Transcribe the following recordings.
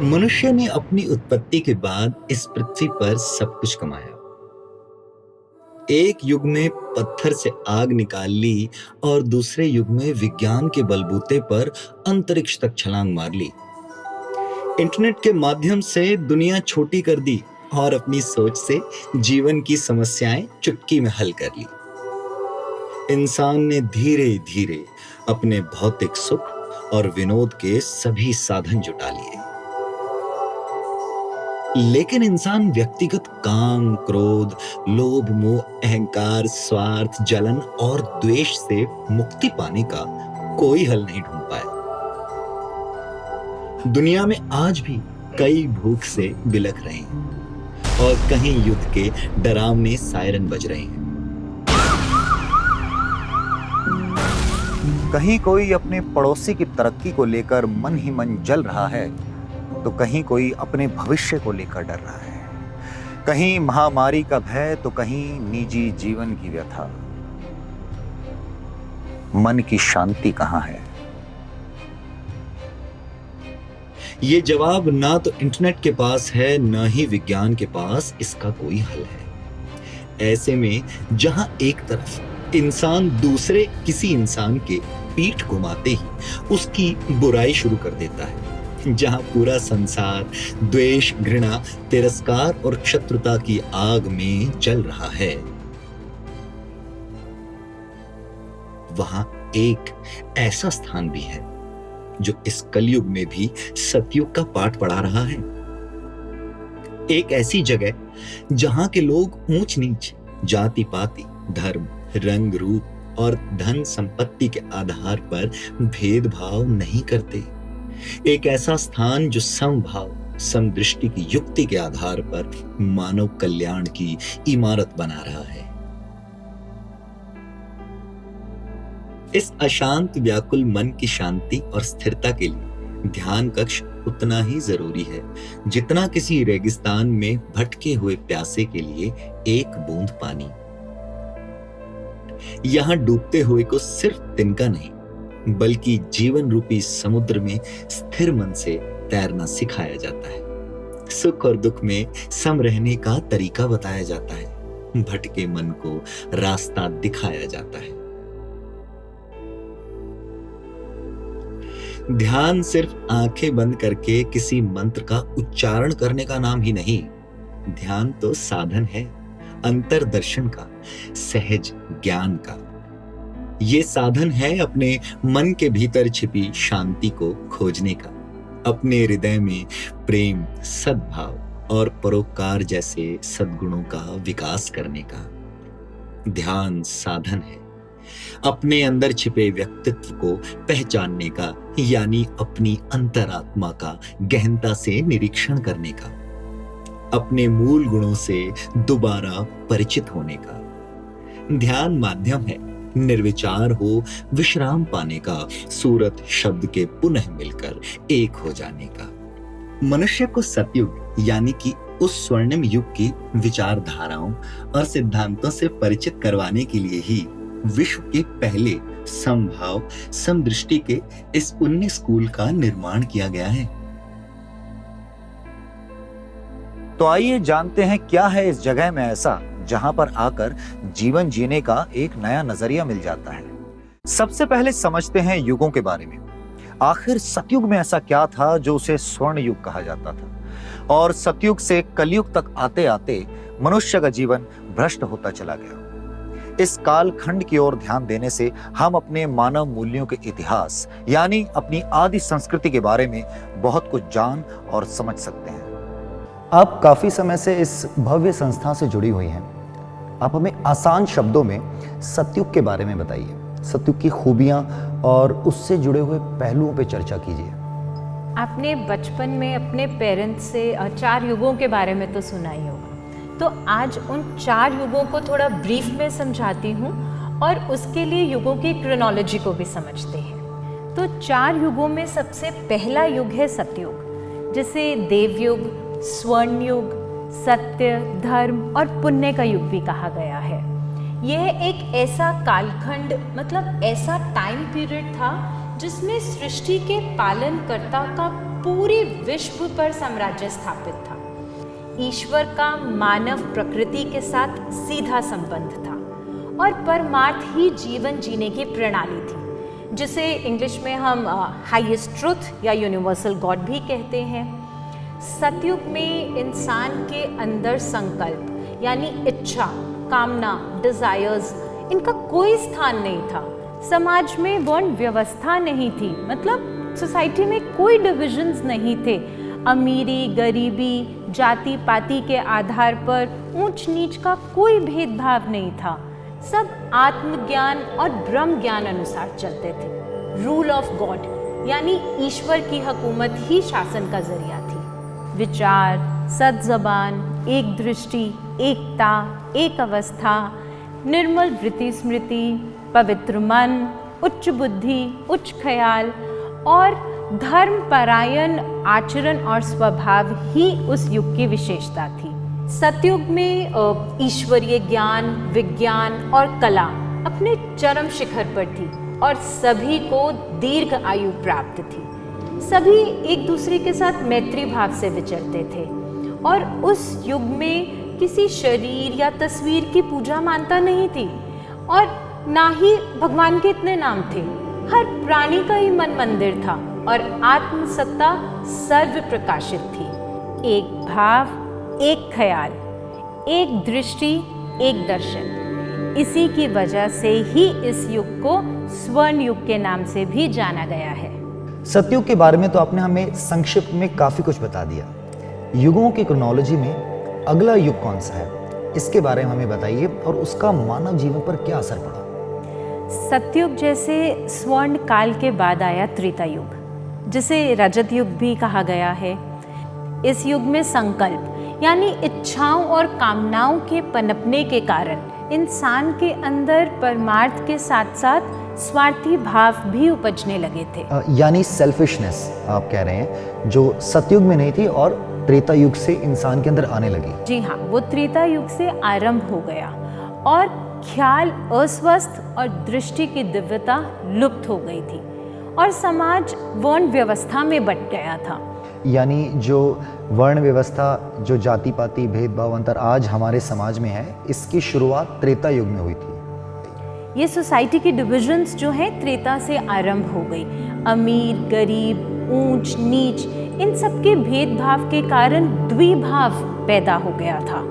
मनुष्य ने अपनी उत्पत्ति के बाद इस पृथ्वी पर सब कुछ कमाया। एक युग में पत्थर से आग निकाल ली और दूसरे युग में विज्ञान के बलबूते पर अंतरिक्ष तक छलांग मार ली। इंटरनेट के माध्यम से दुनिया छोटी कर दी और अपनी सोच से जीवन की समस्याएं चुटकी में हल कर ली। इंसान ने धीरे धीरे अपने भौतिक सुख और विनोद के सभी साधन जुटा लिए, लेकिन इंसान व्यक्तिगत काम, क्रोध, लोभ, मोह, अहंकार, स्वार्थ, जलन और द्वेष से मुक्ति पाने का कोई हल नहीं ढूंढ पाया। दुनिया में आज भी कई भूख से बिलख रहे हैं और कहीं युद्ध के डरावने सायरन बज रहे हैं। कहीं कोई अपने पड़ोसी की तरक्की को लेकर मन ही मन जल रहा है, तो कहीं कोई अपने भविष्य को लेकर डर रहा है। कहीं महामारी का भय, तो कहीं निजी जीवन की व्यथा। मन की शांति कहां है? ये जवाब ना तो इंटरनेट के पास है, ना ही विज्ञान के पास इसका कोई हल है। ऐसे में जहां एक तरफ इंसान दूसरे किसी इंसान के पीठ घुमाते ही उसकी बुराई शुरू कर देता है, जहां पूरा संसार द्वेष, घृणा, तिरस्कार और शत्रुता की आग में जल रहा है, वहां एक ऐसा स्थान भी है जो इस कलयुग में भी सतयुग का पाठ पढ़ा रहा है। एक ऐसी जगह जहां के लोग ऊंच नीच, जाति पाति, धर्म, रंग रूप और धन संपत्ति के आधार पर भेदभाव नहीं करते। एक ऐसा स्थान जो समभाव, समदृष्टि की युक्ति के आधार पर मानव कल्याण की इमारत बना रहा है। इस अशांत व्याकुल मन की शांति और स्थिरता के लिए ध्यान कक्ष उतना ही जरूरी है जितना किसी रेगिस्तान में भटके हुए प्यासे के लिए एक बूंद पानी। यहां डूबते हुए को सिर्फ तिनका नहीं, बल्कि जीवन रूपी समुद्र में स्थिर मन से तैरना सिखाया जाता है। सुख और दुख में सम रहने का तरीका बताया जाता है। भटके मन को रास्ता दिखाया जाता है। ध्यान सिर्फ आंखें बंद करके किसी मंत्र का उच्चारण करने का नाम ही नहीं। ध्यान तो साधन है अंतर्दर्शन का, सहज ज्ञान का। ये साधन है अपने मन के भीतर छिपी शांति को खोजने का, अपने हृदय में प्रेम, सद्भाव और परोपकार जैसे सद्गुणों का विकास करने का। ध्यान साधन है अपने अंदर छिपे व्यक्तित्व को पहचानने का, यानी अपनी अंतरात्मा का गहनता से निरीक्षण करने का, अपने मूल गुणों से दोबारा परिचित होने का। ध्यान माध्यम है निर्विचार हो विश्राम पाने का, सूरत शब्द के पुनः मिलकर एक हो जाने का। मनुष्य को सतयुग यानी कि उस स्वर्णिम युग की विचारधाराओं और सिद्धांतों से परिचित करवाने के लिए ही विश्व के पहले समभाव, समदृष्टि के इस पुण्य स्कूल का निर्माण किया गया है। तो आइए जानते हैं क्या है इस जगह में ऐसा जहां पर आकर जीवन जीने का एक नया नजरिया मिल जाता है। सबसे पहले समझते हैं युगों के बारे में। आखिर सतयुग में ऐसा क्या था जो उसे स्वर्ण युग कहा जाता था, और सतयुग से कलयुग तक आते आते मनुष्य का जीवन भ्रष्ट होता चला गया। इस काल खंड की ओर ध्यान देने से हम अपने मानव मूल्यों के इतिहास यानी अपनी आदि संस्कृति के बारे में बहुत कुछ जान और समझ सकते हैं। आप काफ़ी समय से इस भव्य संस्था से जुड़ी हुई हैं। आप हमें आसान शब्दों में सतयुग के बारे में बताइए। सतयुग की खूबियाँ और उससे जुड़े हुए पहलुओं पे चर्चा कीजिए। आपने बचपन में अपने पेरेंट्स से 4 युगों के बारे में तो सुना ही होगा, तो आज उन 4 युगों को थोड़ा ब्रीफ में समझाती हूँ और उसके लिए युगों की क्रोनोलॉजी को भी समझते हैं। तो 4 युगों में सबसे पहला युग है सतयुग, जिसे देवयुग, स्वर्ण युग, सत्य, धर्म और पुण्य का युग भी कहा गया है। यह एक ऐसा कालखंड, मतलब ऐसा टाइम पीरियड था जिसमें सृष्टि के पालनकर्ता का पूरे विश्व पर साम्राज्य स्थापित था। ईश्वर का मानव प्रकृति के साथ सीधा संबंध था और परमार्थ ही जीवन जीने की प्रणाली थी, जिसे इंग्लिश में हम हाईएस्ट ट्रुथ या यूनिवर्सल गॉड भी कहते हैं। सतयुग में इंसान के अंदर संकल्प यानी इच्छा, कामना, डिजायर्स, इनका कोई स्थान नहीं था। समाज में वर्ण व्यवस्था नहीं थी, मतलब सोसाइटी में कोई डिविजन्स नहीं थे। अमीरी, गरीबी, जाति पाति के आधार पर ऊंच नीच का कोई भेदभाव नहीं था। सब आत्मज्ञान और ब्रह्म ज्ञान अनुसार चलते थे। रूल ऑफ गॉड यानी ईश्वर की हुकूमत ही शासन का जरिया थी। विचार, सद्जबान, एक दृष्टि, एकता, एक अवस्था, निर्मल वृत्ति स्मृति, पवित्र मन, उच्च बुद्धि, उच्च ख्याल और धर्म परायण आचरण और स्वभाव ही उस युग की विशेषता थी। सतयुग में ईश्वरीय ज्ञान, विज्ञान और कला अपने चरम शिखर पर थी और सभी को दीर्घ आयु प्राप्त थी। सभी एक दूसरे के साथ मैत्री भाव से विचरते थे और उस युग में किसी शरीर या तस्वीर की पूजा मानता नहीं थी और ना ही भगवान के इतने नाम थे। हर प्राणी का ही मन मंदिर था और आत्मसत्ता सर्व प्रकाशित थी। एक भाव, एक ख्याल, एक दृष्टि, एक दर्शन। इसी की वजह से ही इस युग को स्वर्ण युग के नाम से भी जाना गया है। सतयुग के बारे में तो आपने हमें संक्षिप्त में काफी कुछ बता दिया। युगों की क्रोनोलॉजी में अगला युग कौन सा है, इसके बारे में हमें बताइए और उसका मानव जीवन पर क्या असर पड़ा। सतयुग जैसे स्वर्ण काल के बाद आया त्रेता युग, जिसे रजत युग भी कहा गया है। इस युग में संकल्प यानी इच्छाओं और कामनाओं के पनपने के कारण इंसान के अंदर परमार्थ के साथ साथ स्वार्थी भाव भी उपजने लगे थे। यानी सेल्फिशनेस आप कह रहे हैं, जो सतयुग में नहीं थी और त्रेता युग से इंसान के अंदर आने लगी। जी हाँ, वो त्रेता युग से आरंभ हो गया और ख्याल अस्वस्थ और दृष्टि की दिव्यता लुप्त हो गई थी और समाज वर्ण व्यवस्था में बंट गया था। यानी जो वर्ण व्यवस्था, जो जाति पाति भेदभाव अंतर आज हमारे समाज में है, इसकी शुरुआत त्रेता युग में हुई थी। ये सोसाइटी की डिविजन्स जो है त्रेता से आरंभ हो गई। अमीर, गरीब, ऊंच नीच, इन सब के भेदभाव के कारण द्विभाव पैदा हो गया था,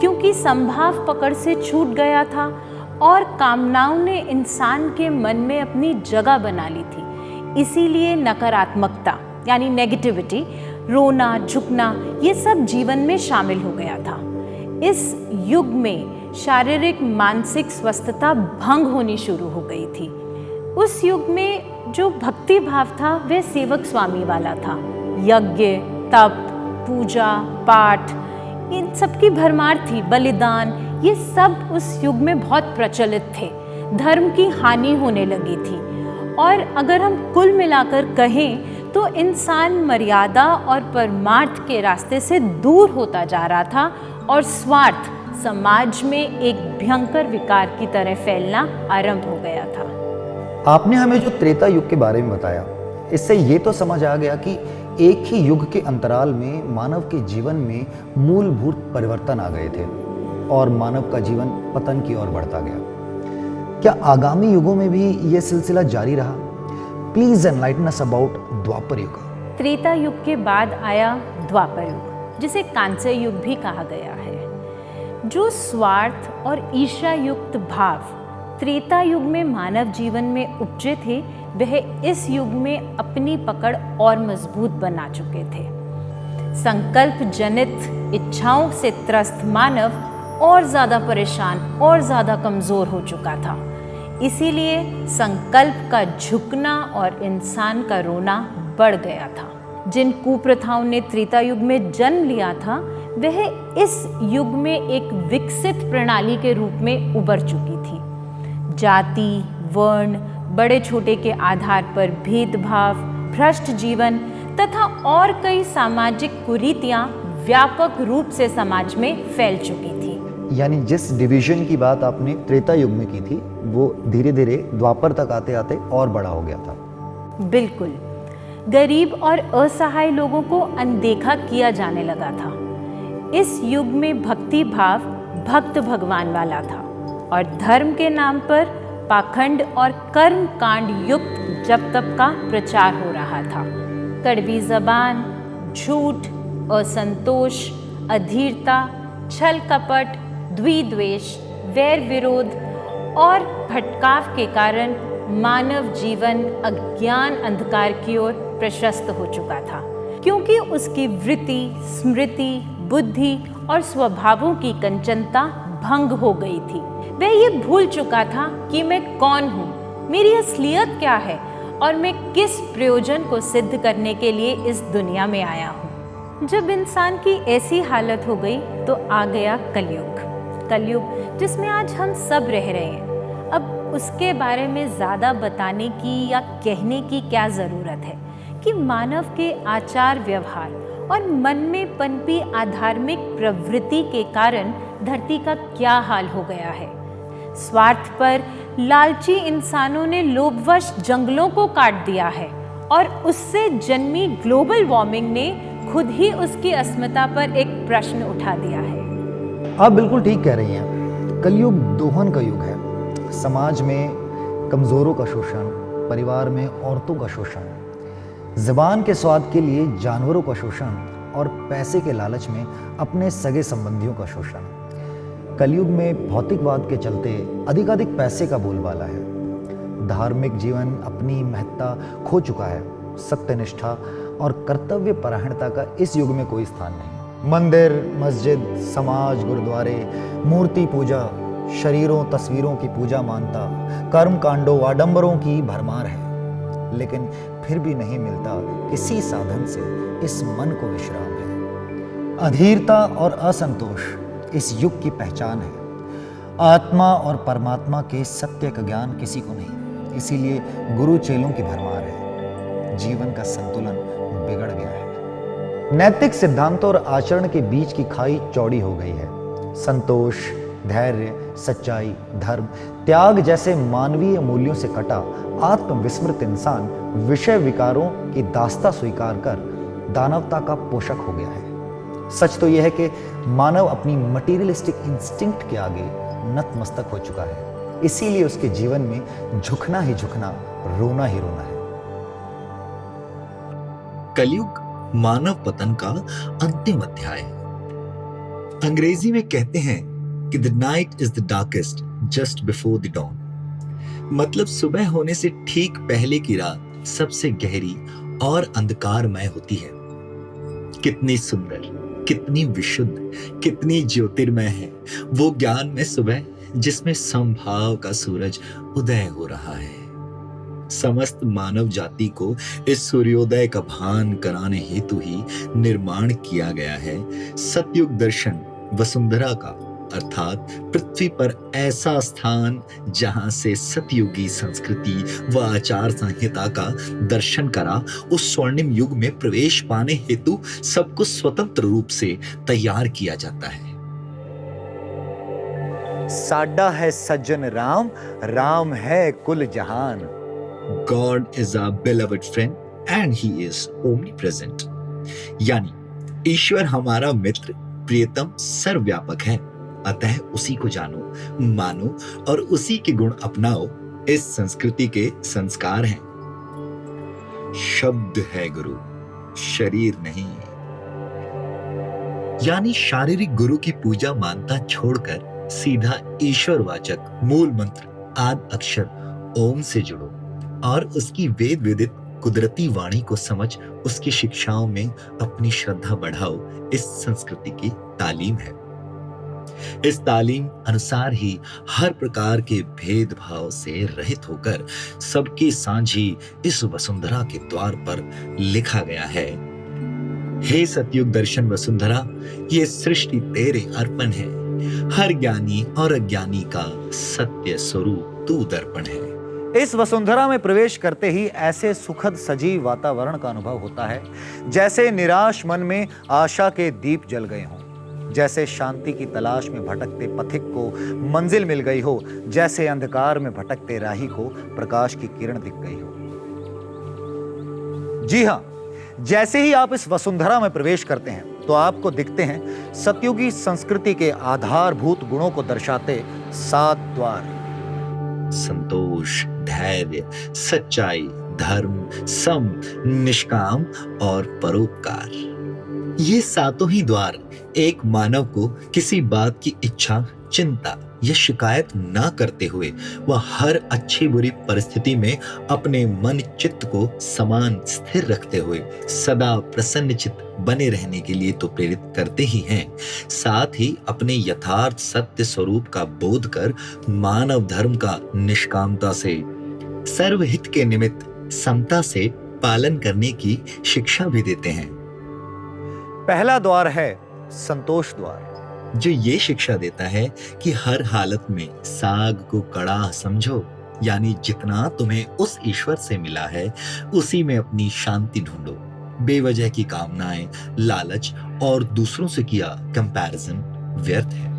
क्योंकि संभाव पकड़ से छूट गया था और कामनाओं ने इंसान के मन में अपनी जगह बना ली थी। इसीलिए नकारात्मकता यानी नेगेटिविटी, रोना, झुकना, ये सब जीवन में शामिल हो गया था। इस युग में शारीरिक मानसिक स्वस्थता भंग होनी शुरू हो गई थी। उस युग में जो भक्ति भाव था वह सेवक स्वामी वाला था। यज्ञ, तप, पूजा, पाठ, इन सब की भरमार थी। बलिदान, ये सब उस युग में बहुत प्रचलित थे। धर्म की हानि होने लगी थी और अगर हम कुल मिलाकर कहें तो इंसान मर्यादा और परमार्थ के रास्ते से दूर होता जा रहा था और स्वार्थ समाज में एक भयंकर विकार की तरह फैलना आरंभ हो गया था। आपने हमें जो त्रेता युग के बारे में बताया, इससे ये तो समझ आ गया कि एक ही युग के अंतराल में मानव के जीवन में मूलभूत परिवर्तन आ गए थे और मानव का जीवन पतन की ओर बढ़ता गया। क्या आगामी युगों में भी ये सिलसिला जारी रहा? प्लीज एनलाइटन अस अबाउट द्वापर युग। त्रेता युग के बाद आया द्वापर युग, जिसे कांस्य युग भी कहा गया है। जो स्वार्थ और ईर्ष्या युक्त भाव त्रेता युग में मानव जीवन में उपजे थे, वह इस युग में अपनी पकड़ और मजबूत बना चुके थे। संकल्प जनित इच्छाओं से त्रस्त मानव और ज्यादा परेशान और ज्यादा कमजोर हो चुका था। इसीलिए संकल्प का झुकना और इंसान का रोना बढ़ गया था। जिन कुप्रथाओं ने त्रेता युग में जन्म लिया था, वह इस युग में एक विकसित प्रणाली के रूप में उभर चुकी थी। जाति, वर्ण, बड़े छोटे के आधार पर भेदभाव, भ्रष्ट जीवन तथा और कई सामाजिक कुरीतियां व्यापक रूप से समाज में फैल चुकी थी। यानी जिस डिवीजन की बात आपने त्रेता युग में की थी, वो धीरे धीरे द्वापर तक आते आते और बड़ा हो गया था। बिल्कुल। गरीब और असहाय लोगों को अनदेखा किया जाने लगा था। इस युग में भक्ति भाव भक्त भगवान वाला था और धर्म के नाम पर पाखंड और कर्म कांड युक्त जप तप का प्रचार हो रहा था। कड़वी जबान, झूठ, असंतोष, अधीरता, छल कपट, द्विद्वेष, वैर विरोध और भटकाव के कारण मानव जीवन अज्ञान अंधकार की ओर प्रशस्त हो चुका था, क्योंकि उसकी वृत्ति, स्मृति, बुद्धि और स्वभावों की कंचनता भंग हो गई थी। वह ये भूल चुका था कि मैं कौन हूँ, मेरी असलियत क्या है और मैं किस प्रयोजन को सिद्ध करने के लिए इस दुनिया में आया हूँ। जब इंसान की ऐसी हालत हो गई तो आ गया कलयुग जिसमें आज हम सब रह रहे हैं। अब उसके बारे में ज़्यादा बताने की या कहने की क्या ज़रूरत है कि मानव के आचार व्यवहार और मन में पनपी आधार्मिक प्रवृत्ति के कारण धरती का क्या हाल हो गया है। स्वार्थ पर लालची इंसानों ने लोभवश जंगलों को काट दिया है और उससे जन्मी ग्लोबल वार्मिंग ने खुद ही उसकी अस्मिता पर एक प्रश्न उठा दिया है। आप बिल्कुल ठीक कह रही हैं। कलयुग दोहन का युग है। समाज में कमज़ोरों का शोषण, परिवार में औरतों का शोषण, ज़बान के स्वाद के लिए जानवरों का शोषण और पैसे के लालच में अपने सगे संबंधियों का शोषण। कलयुग में भौतिकवाद के चलते अधिकाधिक पैसे का बोलबाला है। धार्मिक जीवन अपनी महत्ता खो चुका है। सत्यनिष्ठा और कर्तव्य परायणता का इस युग में कोई स्थान नहीं। मंदिर, मस्जिद, समाज, गुरुद्वारे, मूर्ति पूजा, शरीरों तस्वीरों की पूजा मानता, कर्म कांडों आडंबरों की भरमार है, लेकिन फिर भी नहीं मिलता किसी साधन से इस मन को विश्राम है। अधीरता और असंतोष इस युग की पहचान है। आत्मा और परमात्मा के सत्य का ज्ञान किसी को नहीं, इसीलिए गुरु चेलों की भरमार है। जीवन का संतुलन बिगड़ गया है। नैतिक सिद्धांतों और आचरण के बीच की खाई चौड़ी हो गई है। संतोष, धैर्य, सच्चाई, धर्म, त्याग जैसे मानवीय मूल्यों से कटा आत्मविस्मृत इंसान विषय विकारों की दास्ता स्वीकार कर दानवता का पोषक हो गया है। सच तो यह है कि मानव अपनी मटीरियलिस्टिक इंस्टिंक्ट के आगे नतमस्तक हो चुका है। इसीलिए उसके जीवन में झुकना ही झुकना, रोना ही रोना है। कलयुग मानव पतन का अंतिम अध्याय। अंग्रेजी में कहते हैं कि the night is the darkest just before the dawn. मतलब सुबह होने से ठीक पहले की रात सबसे गहरी और अंधकारमय होती है। कितनी सुंदर, कितनी विशुद्ध, कितनी ज्योतिर्मय है वो ज्ञान में सुबह, जिसमें समभाव का सूरज उदय हो रहा है। समस्त मानव जाति को इस सूर्योदय का भान कराने हेतु ही निर्माण किया गया है सतयुग दर्शन वसुंधरा का, अर्थात पृथ्वी पर ऐसा स्थान जहां से सतयुगी संस्कृति व आचार संहिता का दर्शन करा उस स्वर्णिम युग में प्रवेश पाने हेतु सबको स्वतंत्र रूप से तैयार किया जाता है। साडा है सज्जन राम, राम है कुल जहान। God is our beloved friend and he is omnipresent। यानी ईश्वर हमारा मित्र, प्रियतम, सर्वव्यापक है। अतः उसी को जानो, मानो और उसी के गुण अपनाओ। इस संस्कृति के संस्कार हैं। शब्द है गुरु, शरीर नहीं। यानी शारीरिक गुरु की पूजा मानता छोड़कर सीधा ईश्वरवाचक मूल मंत्र आद अक्षर ओम से जुड़ो और उसकी वेद विदित कुदरती वाणी को समझ उसकी शिक्षाओं में अपनी श्रद्धा बढ़ाओ। इस संस्कृति की तालीम है। इस तालीम अनुसार ही हर प्रकार के भेदभाव से रहित होकर सबकी सांझी इस वसुंधरा के द्वार पर लिखा गया है। हे सतयुग दर्शन वसुंधरा, ये सृष्टि तेरे अर्पण है। हर ज्ञानी और अज्ञानी का सत्य स्वरूप तू दर्पण है। इस वसुंधरा में प्रवेश करते ही ऐसे सुखद सजीव वातावरण का अनुभव होता है जैसे निराश मन में आशा के दीप जल गए हों, जैसे शांति की तलाश में भटकते पथिक को मंजिल मिल गई हो, जैसे अंधकार में भटकते राही को प्रकाश की किरण दिख गई हो। जी हाँ, जैसे ही आप इस वसुंधरा में प्रवेश करते हैं तो आपको दिखते हैं सतयुगी संस्कृति के आधारभूत गुणों को दर्शाते 7 द्वार। संतोष, धैर्य, सच्चाई, धर्म, सम, निष्काम और परोपकार। ये सातों ही द्वार एक मानव को किसी बात की इच्छा, चिंता या शिकायत ना करते हुए वह हर अच्छी बुरी परिस्थिति में अपने मन चित्त को समान स्थिर रखते हुए सदा प्रसन्न चित्त बने रहने के लिए तो प्रेरित करते ही हैं, साथ ही अपने यथार्थ सत्य स्वरूप का बोध कर मानव धर्म का निष्कामता से, सर्वहित के निमित्त समता से पालन करने की शिक्षा भी देते हैं। पहला द्वार है संतोष द्वार, जो ये शिक्षा देता है कि हर हालत में साग को कड़ा समझो, यानी जितना तुम्हें उस ईश्वर से मिला है उसी में अपनी शांति ढूंढो। बेवजह की कामनाएं, लालच और दूसरों से किया कंपैरिजन व्यर्थ है।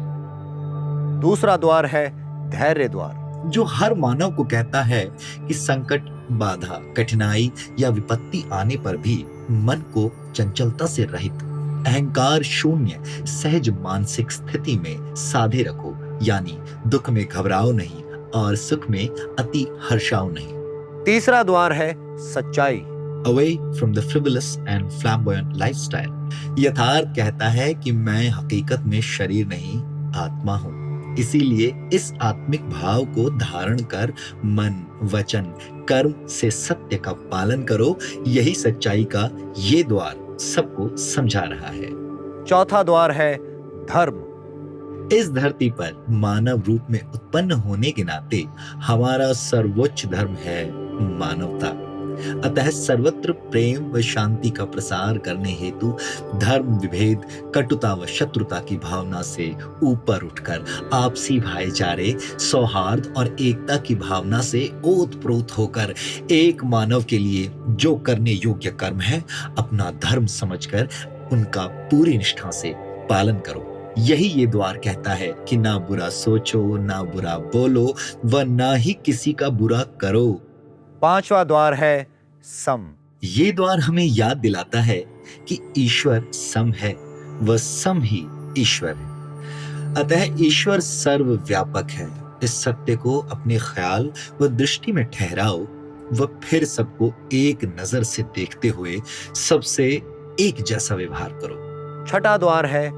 दूसरा द्वार है धैर्य द्वार, जो हर मानव को कहता है कि संकट, बाधा, कठिनाई या विपत्ति आने पर भी मन को चंचलता से रहित, अहंकार शून्य, सहज मानसिक स्थिति में साधे रखो, यानी दुख में घबराओ नहीं और सुख में अति हर्षाओ नहीं। तीसरा द्वार है सच्चाई, Away from the frivolous and flamboyant lifestyle। यथार्थ कहता है कि मैं हकीकत में शरीर नहीं, आत्मा हूँ। इसीलिए इस आत्मिक भाव को धारण कर मन, वचन, कर्म से सत्य का पालन करो। यही सच्चाई का ये द्वार सबको समझा रहा है। चौथा द्वार है धर्म। इस धरती पर मानव रूप में उत्पन्न होने के नाते हमारा सर्वोच्च धर्म है मानवता। अतः सर्वत्र प्रेम व शांति का प्रसार करने हेतु धर्म विभेद, कटुता व शत्रुता की भावना से ऊपर उठकर आपसी भाईचारे, सौहार्द और एकता की भावना से ओतप्रोत होकर एक मानव के लिए जो करने योग्य कर्म है अपना धर्म समझकर उनका पूरी निष्ठा से पालन करो। यही ये द्वार कहता है कि ना बुरा सोचो, ना बुरा बोलो व ना ही किसी का बुरा करो। पांचवा द्वार है सम। ये द्वार हमें याद दिलाता है कि ईश्वर सम है, वह सम ही ईश्वर है। अतः ईश्वर सर्वव्यापक है। इस सत्य को अपने ख्याल व दृष्टि में ठहराओ व फिर सबको एक नजर से देखते हुए सबसे एक जैसा व्यवहार करो। छठा द्वार है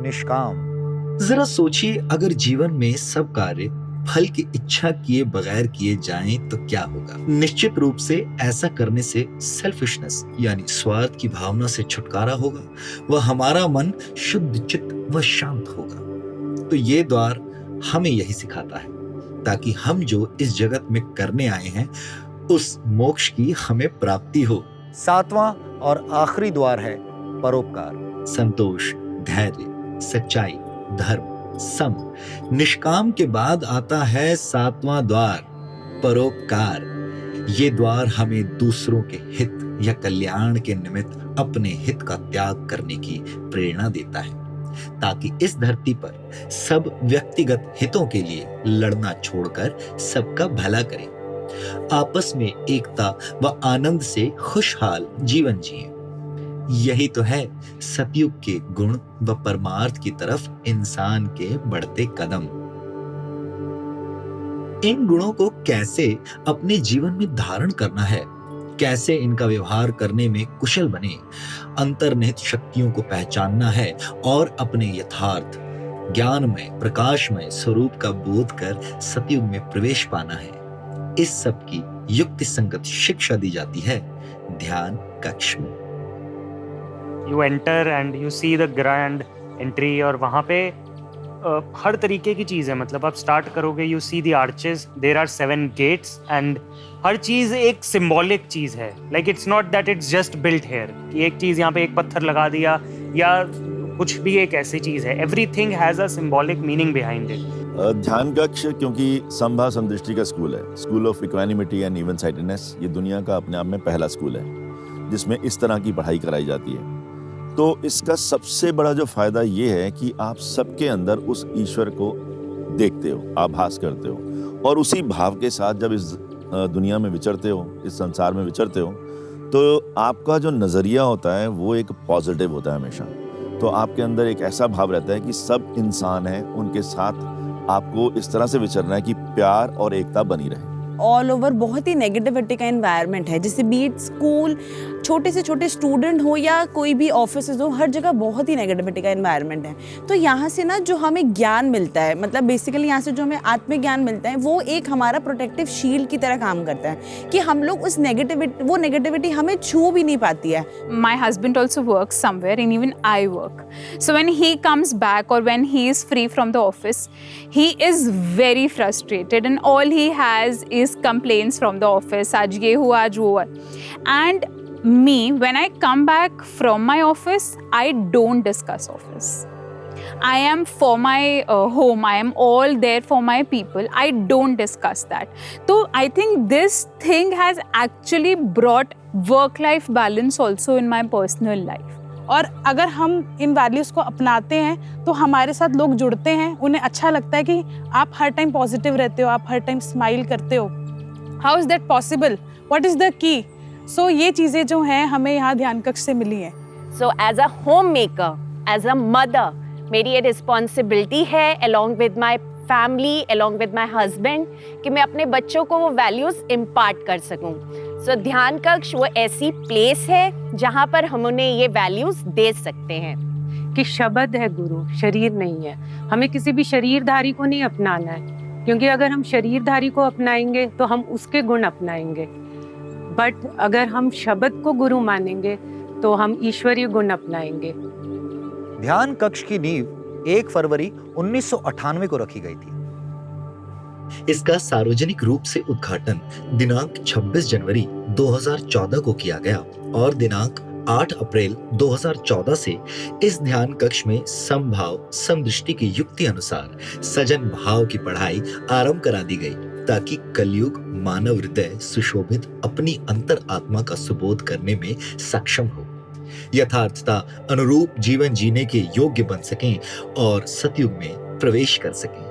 निष्काम। जरा सोचिए, अगर जीवन में सब कार्य फल की इच्छा किए बगैर किए जाएं तो क्या होगा। निश्चित रूप से ऐसा करने से सेल्फिशनेस यानी स्वार्थ की भावना से छुटकारा होगा, वह हमारा मन शुद्ध चित्त व शांत होगा। तो ये द्वार हमें यही सिखाता है ताकि हम जो इस जगत में करने आए हैं उस मोक्ष की हमें प्राप्ति हो। सातवां और आखिरी द्वार है परोपकार। संतोष, धैर्य, सच्चाई, धर्म, सम, निष्काम के बाद आता है सातवां द्वार परोपकार। ये द्वार हमें दूसरों के हित या कल्याण के निमित्त अपने हित का त्याग करने की प्रेरणा देता है ताकि इस धरती पर सब व्यक्तिगत हितों के लिए लड़ना छोड़कर सबका भला करें, आपस में एकता व आनंद से खुशहाल जीवन जिएं। यही तो है सतयुग के गुण व परमार्थ की तरफ इंसान के बढ़ते कदम। इन गुणों को कैसे अपने जीवन में धारण करना है, कैसे इनका व्यवहार करने में कुशल बने, अंतर्निहित शक्तियों को पहचानना है और अपने यथार्थ ज्ञानमय प्रकाशमय स्वरूप का बोध कर सतयुग में प्रवेश पाना है। इस सब की युक्ति संगत शिक्षा दी जाती है ध्यान कक्ष में। You enter and you see the grand entry, और वहाँ पे हर तरीके की चीज़ है। मतलब आप स्टार्ट करोगे, you see the arches, there are 7 gates and हर चीज़ एक सिंबॉलिक चीज़ है। Like it's not that it's just built here कि एक चीज़ यहाँ पे एक पत्थर लगा दिया या कुछ भी एक ऐसी चीज़ है। Everything has a symbolic meaning behind it. ध्यान कक्ष क्योंकि संभा समदृष्टि का स्कूल है, school of equanimity and even sightedness, ये दुनिया का अपने आप में पहला स्कूल है जिसमें इस तरह की पढ़ाई कराई जाती है। तो इसका सबसे बड़ा जो फायदा ये है कि आप सबके अंदर उस ईश्वर को देखते हो, आभास करते हो, और उसी भाव के साथ जब इस दुनिया में विचरते हो, इस संसार में विचरते हो, तो आपका जो नज़रिया होता है वो एक पॉजिटिव होता है हमेशा। तो आपके अंदर एक ऐसा भाव रहता है कि सब इंसान हैं, उनके साथ आपको इस तरह से विचरना है कि प्यार और एकता बनी रहे। ऑल ओवर बहुत ही नेगेटिविटी का एनवायरनमेंट है, जैसे बीट स्कूल, छोटे से छोटे स्टूडेंट हो या कोई भी ऑफिसेज हो, हर जगह बहुत ही नेगेटिविटी का एनवायरनमेंट है। तो यहाँ से ना जो हमें ज्ञान मिलता है, मतलब बेसिकली यहाँ से जो हमें आत्मिक ज्ञान मिलता है, वो एक हमारा प्रोटेक्टिव शील्ड की तरह काम करता है कि हम लोग उस नेगेटिविटी हमें छू भी नहीं पाती है। My husband also works somewhere and even I work. So when he comes back or when he is free from the office, he is very frustrated and all he has is complaints from the office. आज ये हुआ, आज वो हुआ. And me, when I come back from my office, I don't discuss office. I am for my home. I am all there for my people. I don't discuss that. So I think this thing has actually brought work-life balance also in my personal life. और अगर हम इन values को अपनाते हैं तो हमारे साथ लोग जुड़ते हैं, उन्हें अच्छा लगता है कि आप हर टाइम पॉजिटिव रहते हो, आप हर टाइम स्माइल करते हो। How is that possible? What is the key? So ये चीज़ें जो हैं हमें यहाँ ध्यान कक्ष से मिली हैं। So as a homemaker, as a mother, मेरी ये रिस्पॉन्सिबिलिटी है along with my family, along with my husband, कि मैं अपने बच्चों को वो वैल्यूज़ इम्पार्ट कर सकूँ। सो ध्यान कक्ष वो ऐसी प्लेस है जहाँ पर हम उन्हें ये वैल्यूज़ दे सकते हैं कि शब्द है गुरु, शरीर नहीं है। हमें किसी भी शरीरधारी को नहीं अपनाना है, क्योंकि अगर हम शरीरधारी को अपनाएंगे तो हम उसके गुण अपनाएंगे, बट अगर हम शब्द को गुरु मानेंगे तो हम ईश्वरीय गुण अपनाएंगे। ध्यान कक्ष की नींव 1 फरवरी 1998 को रखी गई थी। इसका सार्वजनिक रूप से उद्घाटन दिनांक 26 जनवरी 2014 को किया गया और दिनांक 8 अप्रैल 2014 से इस ध्यान कक्ष में समभाव समदृष्टि की युक्ति अनुसार सजन भाव की पढ़ाई आरंभ करा दी गई, ताकि कलयुग मानव हृदय सुशोभित अपनी अंतर आत्मा का सुबोध करने में सक्षम हो, यथार्थता अनुरूप जीवन जीने के योग्य बन सकें और सतयुग में प्रवेश कर सकें।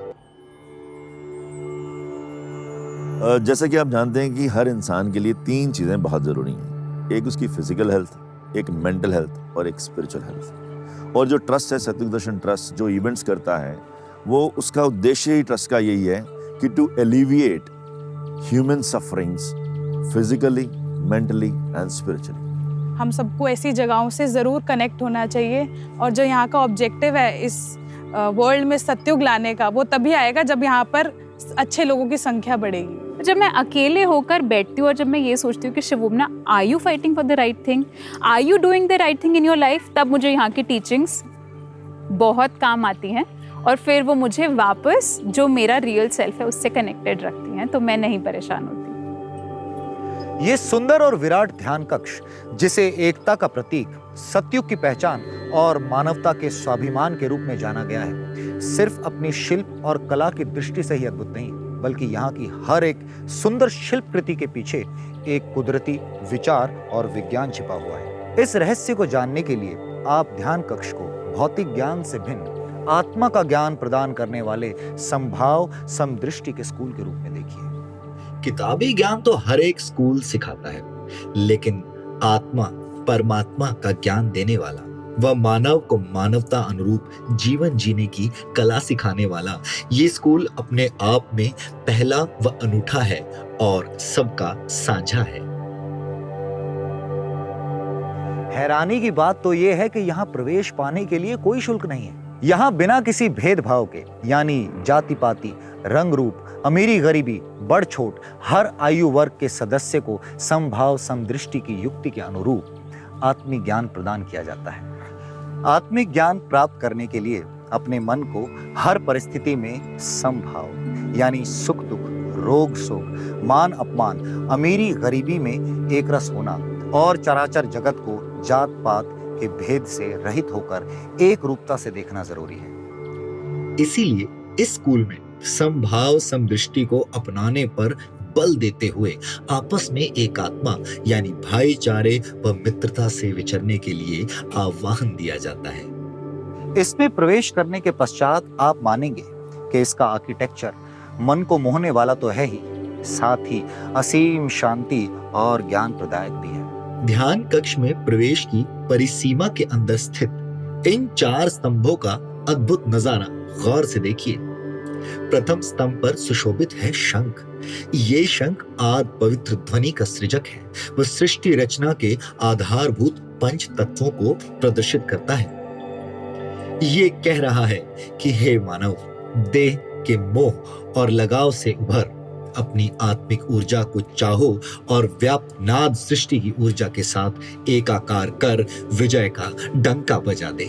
जैसा कि आप जानते हैं कि हर इंसान के लिए 3 चीज़ें बहुत ज़रूरी हैं। एक उसकी फिजिकल हेल्थ, एक मेंटल हेल्थ और एक स्पिरिचुअल हेल्थ। और जो ट्रस्ट है, सतयुग दर्शन ट्रस्ट जो इवेंट्स करता है, वो उसका उद्देश्य ही ट्रस्ट का यही है कि to alleviate human sufferings physically, mentally and spiritually. हम सबको ऐसी जगहों से ज़रूर कनेक्ट होना चाहिए, और जो यहाँ का ऑब्जेक्टिव है इस वर्ल्ड में सतयुग लाने का, वो तभी आएगा जब यहाँ पर अच्छे लोगों की संख्या बढ़ेगी। जब मैं अकेले होकर बैठती हूँ और जब मैं ये सोचती हूँ कि Shivomana, are you fighting for the right thing, are you doing the right thing in your life, तब मुझे यहाँ की टीचिंग्स बहुत काम आती हैं और फिर वो मुझे वापस जो मेरा रियल सेल्फ है उससे कनेक्टेड रखती हैं, तो मैं नहीं परेशान होती। ये सुंदर और विराट ध्यान कक्ष, जिसे एकता का प्रतीक, सतयुग की पहचान और मानवता के स्वाभिमान के रूप में जाना गया है, सिर्फ अपनी शिल्प और कला की दृष्टि से ही अद्भुत नहीं, बल्कि यहाँ की हर एक सुंदर शिल्प कृति के पीछे एक कुदरती विचार और विज्ञान छिपा हुआ है। इस रहस्य को जानने के लिए आप ध्यान कक्ष को भौतिक ज्ञान से भिन्न आत्मा का ज्ञान प्रदान करने वाले समभाव समदृष्टि के स्कूल के रूप में देखिए। किताबी ज्ञान तो हर एक स्कूल सिखाता है, लेकिन आत्मा परमात्मा का ज्ञान देने वाला व मानव को मानवता अनुरूप जीवन जीने की कला सिखाने वाला ये स्कूल अपने आप में पहला व अनूठा है और सबका साझा है। हैरानी की बात तो यह है कि यहाँ प्रवेश पाने के लिए कोई शुल्क नहीं है। यहाँ बिना किसी भेदभाव के, यानी जाति पाति, रंग रूप, अमीरी गरीबी, बड़ छोट, हर आयु वर्ग के सदस्य को समभाव समदृष्टि की युक्ति के अनुरूप आत्मिक ज्ञान प्रदान किया जाता है। आत्मिक ज्ञान प्राप्त करने के लिए अपने मन को हर परिस्थिति में समभाव, यानी सुख दुख, रोग शोक, मान अपमान, अमीरी गरीबी में एक रस होना और चराचर जगत को जात पात के भेद से रहित होकर एक रूपता से देखना जरूरी है। इसीलिए इस स्कूल में समभाव समदृष्टि को अपनाने पर बल देते हुए आपस में एकात्मा यानी भाईचारे व मित्रता से विचरने के लिए आह्वान दिया जाता है। इसमें प्रवेश करने के पश्चात आप मानेंगे कि इसका आर्किटेक्चर मन को मोहने वाला तो है ही, साथ ही असीम शांति और ज्ञान प्रदायक भी है। ध्यान कक्ष में प्रवेश की परिसीमा के अंदर स्थित इन 4 स्तंभों का अद्भुत नजारा गौर से देखिए। प्रथम स्तंभ पर सुशोभित है शंख। ये शंख आद पवित्र ध्वनि का सृजक है। वह सृष्टि रचना के आधारभूत पंच तत्वों को प्रदर्शित करता है। ये कह रहा है कि हे मानव, देह के मोह और लगाव से उभर, अपनी आत्मिक ऊर्जा को चाहो और व्याप्त नाद सृष्टि की ऊर्जा के साथ एकाकार कर विजय का डंका बजा दे।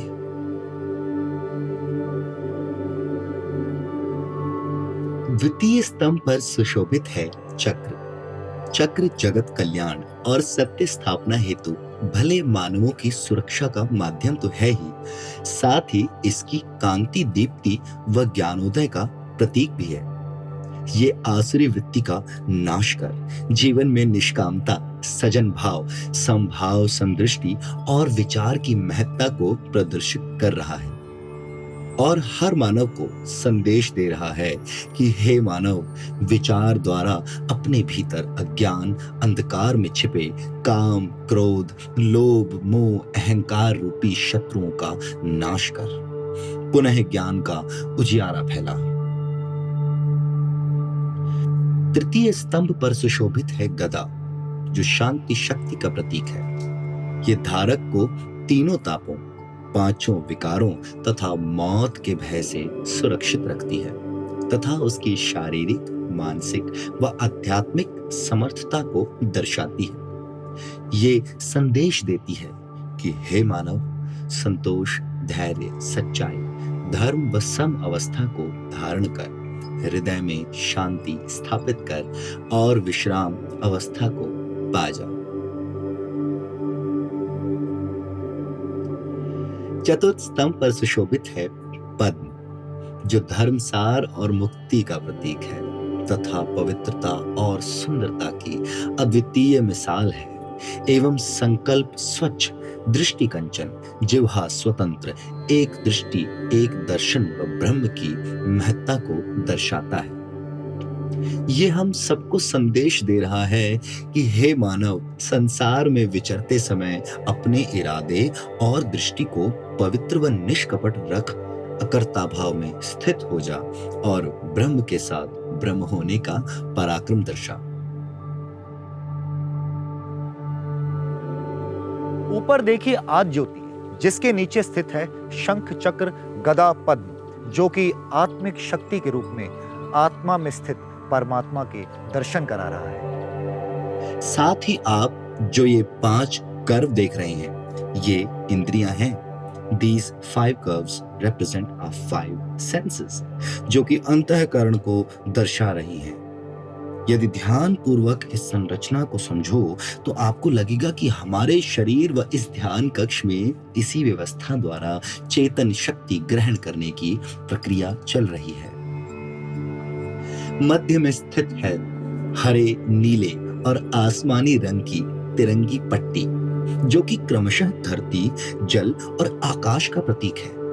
द्वितीय स्तंभ पर सुशोभित है चक्र। चक्र जगत कल्याण और सत्य स्थापना हेतु भले मानवों की सुरक्षा का माध्यम तो है ही, साथ ही इसकी कांति दीप्ति व ज्ञानोदय का प्रतीक भी है। ये आसुरी वृत्ति का नाश कर जीवन में निष्कामता, सजन भाव, समभाव, समदृष्टि और विचार की महत्ता को प्रदर्शित कर रहा है और हर मानव को संदेश दे रहा है कि हे मानव, विचार द्वारा अपने भीतर अज्ञान अंधकार में छिपे काम, क्रोध, लोभ, मोह, अहंकार रूपी शत्रुओं का नाश कर पुनः ज्ञान का उजियारा फैला। तृतीय स्तंभ पर सुशोभित है गदा, जो शांति शक्ति का प्रतीक है। ये धारक को तीनों तापों, 5 विकारों तथा मौत के भय से सुरक्षित रखती है तथा उसकी शारीरिक, मानसिक व आध्यात्मिक समर्थता को दर्शाती है। ये संदेश देती है कि हे मानव, संतोष, धैर्य, सच्चाई, धर्म व सम अवस्था को धारण कर हृदय में शांति स्थापित कर और विश्राम अवस्था को पा जाओ। चतुर्थ स्तंभ पर सुशोभित है पद्म, जो धर्मसार और मुक्ति का प्रतीक है तथा पवित्रता और सुंदरता की अद्वितीय मिसाल है एवं संकल्प स्वच्छ, दृष्टि कंचन, जिह्वा स्वतंत्र, एक दृष्टि, एक दर्शन व ब्रह्म की महत्ता को दर्शाता है। ये हम सबको संदेश दे रहा है कि हे मानव, संसार में विचरते समय अपने इरादे और दृष्टि को पवित्र व निष्कपट रख अकर्ता भाव में स्थित हो जा और ब्रह्म के साथ ब्रह्म होने का पराक्रम दर्शा। ऊपर देखिए आज ज्योति, जिसके नीचे स्थित है शंख, चक्र, गदा, पद्म, जो कि आत्मिक शक्ति के रूप में आत्मा में स्थित परमात्मा के दर्शन करा रहा है। साथ ही आप जो ये 5 कर्व देख रहे हैं, ये इंद्रियां हैं। These 5 curves represent our 5 senses, जो कि अंतःकरण को दर्शा रही हैं। यदि ध्यान पूर्वक इस संरचना को समझो तो आपको लगेगा कि हमारे शरीर व इस ध्यान कक्ष में इसी व्यवस्था द्वारा चेतन शक्ति ग्रहण करने की प्रक्रिया चल रही है। मध्य में स्थित है हरे, नीले और आसमानी रंग की तिरंगी पट्टी, जो कि क्रमशः धरती, जल और आकाश का प्रतीक है।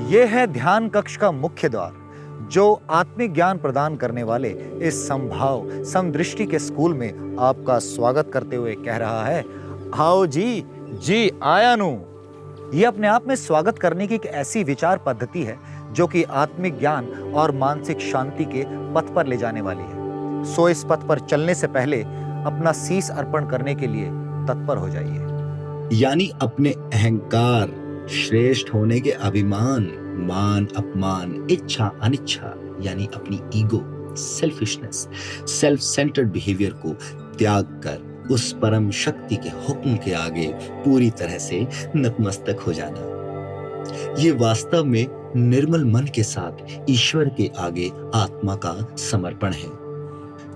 यह है ध्यान कक्ष का मुख्य द्वार, जो आत्मिक ज्ञान प्रदान करने वाले इस समभाव, समदृष्टि के स्कूल में आपका स्वागत करते हुए कह रहा है, आओ जी, जी आया नु। यह अपने आप में स्वागत करने की एक ऐसी विचार पद्धति है जो कि आत्मिक ज्ञान और मानसिक शांति के पथ पर ले जाने वाली है। सो इस पथ पर चलने से पहले अपना शीश अर्पण करने के लिए तत्पर हो जाइए। यानी अपने अहंकार, श्रेष्ठ होने के अभिमान, मान अपमान, इच्छा अनिच्छा, यानी अपनी ego, selfishness, self centred behaviour को त्याग कर उस परम शक्ति के हुक्म के आगे पूरी तरह से नतमस्तक हो जाना। ये वास्तव में निर्मल मन के साथ ईश्वर के आगे आत्मा का समर्पण है,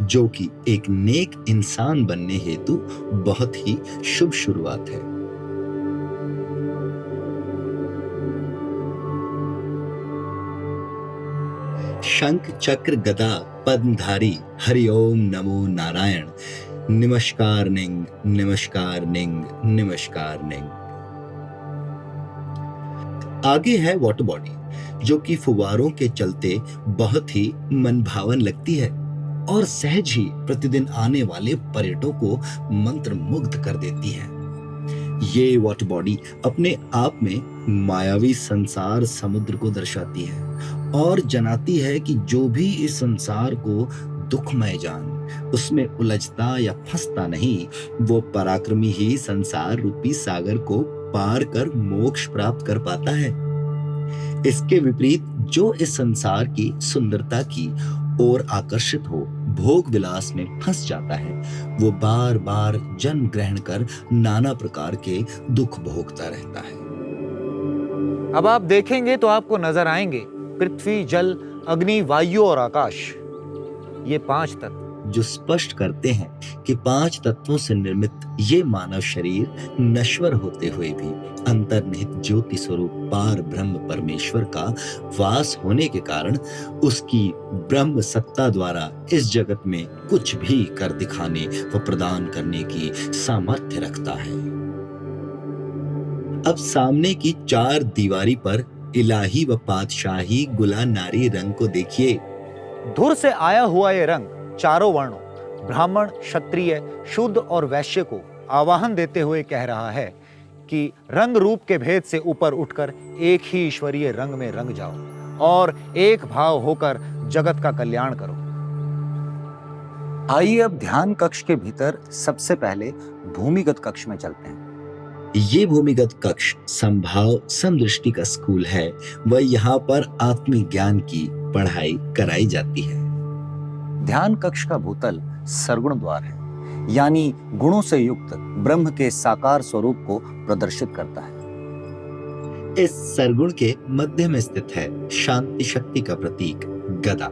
जो कि एक नेक इंसान बनने हेतु बहुत ही शुभ शुरुआत है। शंख, चक्र, गदा, पद्मधारी, हरिओम नमो नारायण, नमस्कार निंग, नमस्कार निंग, नमस्कार निंग। आगे है वाटर बॉडी, जो कि फुवारों के चलते बहुत ही मनभावन लगती है और सहज ही प्रतिदिन आने वाले पर्यटकों को मंत्र मुग्ध कर देती है। ये वाटर बॉडी अपने आप में मायावी संसार समुद्र को दर्शाती है और जनाती है कि जो भी इस संसार को दुखमय जान उसमें उलझता या फंसता नहीं, वो पराक्रमी ही संसार रूपी सागर को पार कर मोक्ष प्राप्त कर पाता है। इसके विपरीत जो इस संसार की सुंदरता की ओर आकर्षित हो भोग विलास में फंस जाता है, वो बार बार जन्म ग्रहण कर नाना प्रकार के दुख भोगता रहता है। अब आप देखेंगे तो आपको नजर आएंगे पृथ्वी, जल, अग्नि, वायु और आकाश, ये 5 तत्व जो स्पष्ट करते हैं कि 5 तत्वों से निर्मित ये मानव शरीर नश्वर होते हुए भी अंतर्निहित ज्योति स्वरूप पार ब्रह्म परमेश्वर का वास होने के कारण उसकी ब्रह्म सत्ता द्वारा इस जगत में कुछ भी कर दिखाने व प्रदान करने की सामर्थ्य रखता है। अब सामने की 4 दीवारी पर इलाही व पातशाही गुला नारी रंग को देखिए। धुर से आया हुआ ये रंग चारों वर्णों ब्राह्मण, क्षत्रिय, शूद्र और वैश्य को आवाहन देते हुए कह रहा है कि रंग रूप के भेद से ऊपर उठकर एक ही ईश्वरीय रंग में रंग जाओ और एक भाव होकर जगत का कल्याण करो। आइए अब ध्यान कक्ष के भीतर सबसे पहले भूमिगत कक्ष में चलते हैं। ये भूमिगत कक्ष संभाव समदृष्टि का स्कूल है व यहाँ पर आत्मज्ञान की पढ़ाई कराई जाती है। ध्यान कक्ष का भूतल सरगुण द्वार है, यानी गुणों से युक्त ब्रह्म के साकार स्वरूप को प्रदर्शित करता है। इस सरगुण के मध्य में स्थित है शांति शक्ति का प्रतीक गदा।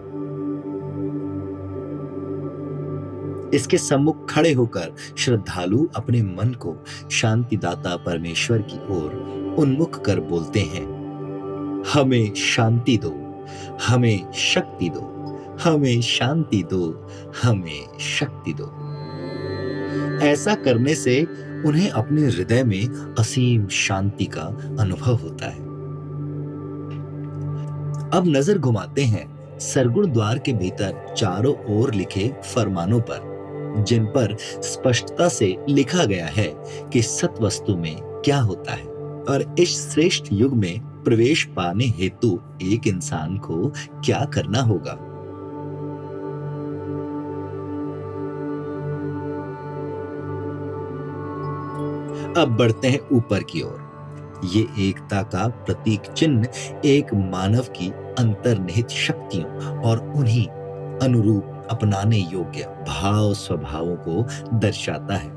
इसके सम्मुख खड़े होकर श्रद्धालु अपने मन को शांतिदाता परमेश्वर की ओर उन्मुख कर बोलते हैं, हमें शांति दो, हमें शक्ति दो, हमें शांति दो, हमें शक्ति दो। ऐसा करने से उन्हें अपने हृदय में असीम शांति का अनुभव होता है। अब नजर घुमाते हैं सरगुण द्वार के भीतर चारों ओर लिखे फरमानों पर, जिन पर स्पष्टता से लिखा गया है कि सत वस्तु में क्या होता है और इस श्रेष्ठ युग में प्रवेश पाने हेतु एक इंसान को क्या करना होगा। अब बढ़ते हैं ऊपर की ओर। ये एकता का प्रतीक चिन्ह एक मानव की अंतर्निहित शक्तियों और उन्हीं अनुरूप अपनाने योग्य भाव स्वभावों को दर्शाता है।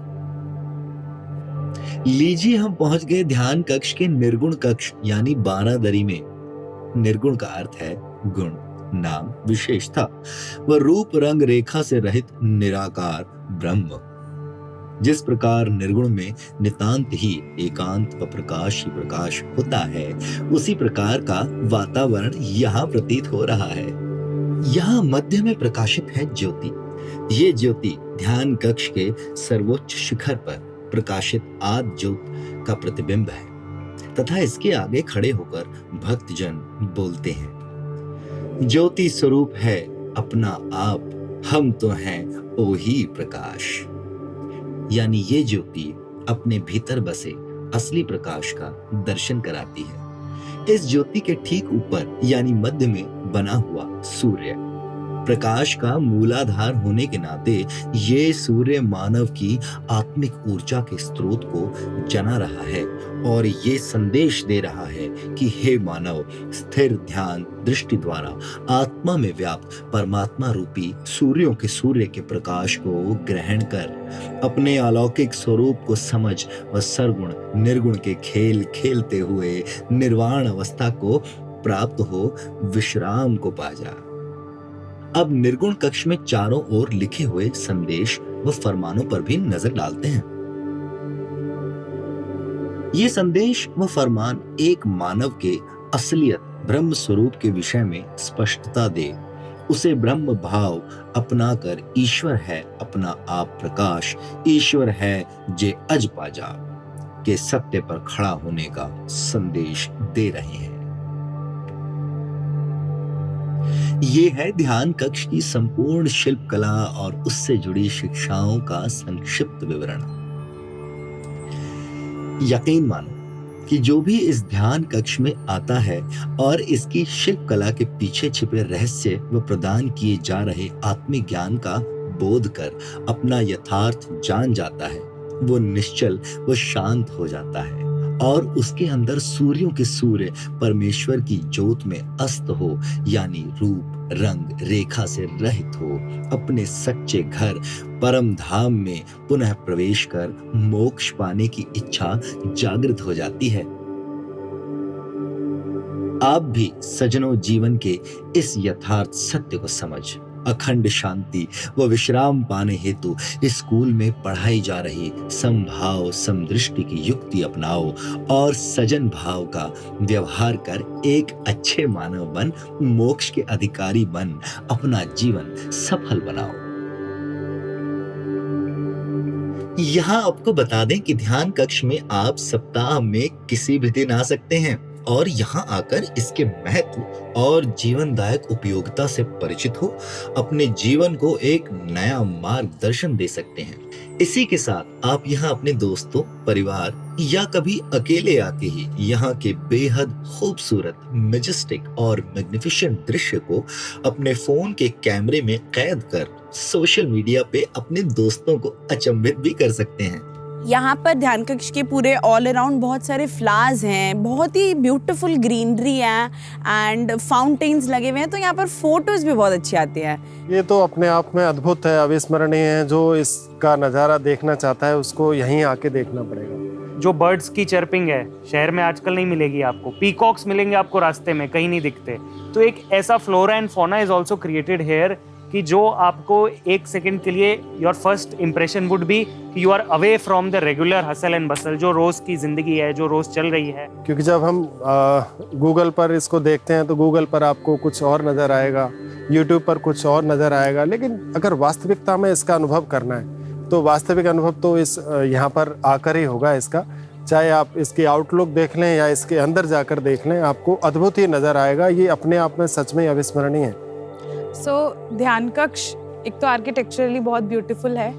लीजिए हम पहुंच गए ध्यान कक्ष के निर्गुण कक्ष यानी 12 दरी में। निर्गुण का अर्थ है गुण, नाम, विशेषता व रूप रंग रेखा से रहित निराकार ब्रह्म। जिस प्रकार निर्गुण में नितांत ही एकांत व प्रकाश ही प्रकाश होता है, उसी प्रकार का वातावरण यहाँ प्रतीत हो रहा है। यहाँ मध्य में प्रकाशित है ज्योति। ये ज्योति ध्यान कक्ष के सर्वोच्च शिखर पर प्रकाशित आद ज्योत का प्रतिबिंब है तथा इसके आगे खड़े होकर भक्तजन बोलते हैं, ज्योति स्वरूप है अपना आप, हम तो हैं ओ ही प्रकाश। यानी ये ज्योति अपने भीतर बसे असली प्रकाश का दर्शन कराती है। इस ज्योति के ठीक ऊपर यानी मध्य में बना हुआ सूर्य प्रकाश का मूलाधार होने के नाते ये सूर्य मानव की आत्मिक ऊर्जा के स्रोत को जना रहा है और ये संदेश दे रहा है कि हे मानव, स्थिर ध्यान दृष्टि द्वारा आत्मा में व्याप्त परमात्मा रूपी सूर्यों के सूर्य के प्रकाश को ग्रहण कर अपने अलौकिक स्वरूप को समझ व सरगुण निर्गुण के खेल खेलते हुए निर्वाण अवस्था को प्राप्त हो विश्राम को पा जा। अब निर्गुण कक्ष में चारों ओर लिखे हुए संदेश व फरमानों पर भी नजर डालते हैं। ये संदेश व फरमान एक मानव के असलियत ब्रह्म स्वरूप के विषय में स्पष्टता दे, उसे ब्रह्म भाव अपनाकर ईश्वर है अपना आप प्रकाश, ईश्वर है जे अज पाजा के सत्य पर खड़ा होने का संदेश दे रहे हैं। ये है ध्यान कक्ष की संपूर्ण शिल्प कला और उससे जुड़ी शिक्षाओं का संक्षिप्त विवरण। यकीन मानो कि जो भी इस ध्यान कक्ष में आता है और इसकी शिल्प कला के पीछे छिपे रहस्य व प्रदान किए जा रहे आत्मिक ज्ञान का बोध कर अपना यथार्थ जान जाता है, वो निश्चल व शांत हो जाता है और उसके अंदर सूर्यों के सूर्य परमेश्वर की ज्योत में अस्त हो, यानी रूप रंग रेखा से रहित हो, अपने सच्चे घर परम धाम में पुनः प्रवेश कर मोक्ष पाने की इच्छा जागृत हो जाती है। आप भी सजनों जीवन के इस यथार्थ सत्य को समझ अखंड शांति व विश्राम पाने हेतु इस स्कूल में पढ़ाई जा रही समभाव समदृष्टि की युक्ति अपनाओ और सजन भाव का व्यवहार कर एक अच्छे मानव बन मोक्ष के अधिकारी बन अपना जीवन सफल बनाओ। यहाँ आपको बता दें कि ध्यान कक्ष में आप सप्ताह में किसी भी दिन आ सकते हैं और यहाँ आकर इसके महत्व और जीवनदायक उपयोगिता से परिचित हो अपने जीवन को एक नया मार्गदर्शन दे सकते हैं। इसी के साथ आप यहाँ अपने दोस्तों परिवार या कभी अकेले आके ही यहाँ के बेहद खूबसूरत मैजेस्टिक और मैग्निफिसेंट दृश्य को अपने फोन के कैमरे में कैद कर सोशल मीडिया पे अपने दोस्तों को अचंभित भी कर सकते हैं। यहाँ पर ध्यान कक्ष के पूरे ऑल अराउंड बहुत सारे फ्लावर्स हैं, बहुत ही ब्यूटीफुल ग्रीनरी है एंड फाउंटेन्स लगे हुए हैं, तो यहाँ पर फोटोज भी बहुत अच्छे आते हैं। ये तो अपने आप में अद्भुत है, अविस्मरणीय है। जो इसका नज़ारा देखना चाहता है उसको यहीं आके देखना पड़ेगा। जो बर्ड्स की चर्पिंग है शहर में आजकल नहीं मिलेगी आपको, पीकॉक्स मिलेंगे आपको रास्ते में, कहीं नहीं दिखते। तो एक ऐसा flora and fauna is also created here कि जो आपको एक सेकंड के लिए your first impression would be कि you are away from the regular hustle and bustle जो रोज की जिंदगी है, जो रोज चल रही है। क्योंकि जब हम गूगल पर इसको देखते हैं तो गूगल पर आपको कुछ और नज़र आएगा, यूट्यूब पर कुछ और नज़र आएगा, लेकिन अगर वास्तविकता में इसका अनुभव करना है तो वास्तविक अनुभव तो इस यहाँ पर आकर ही होगा इसका। चाहे आप इसकी आउटलुक देख लें या इसके अंदर जाकर देख लें, आपको अद्भुत ही नज़र आएगा। ये अपने आप में सच में अविस्मरणीय है। ध्यान कक्ष एक तो आर्किटेक्चरली बहुत ब्यूटीफुल है,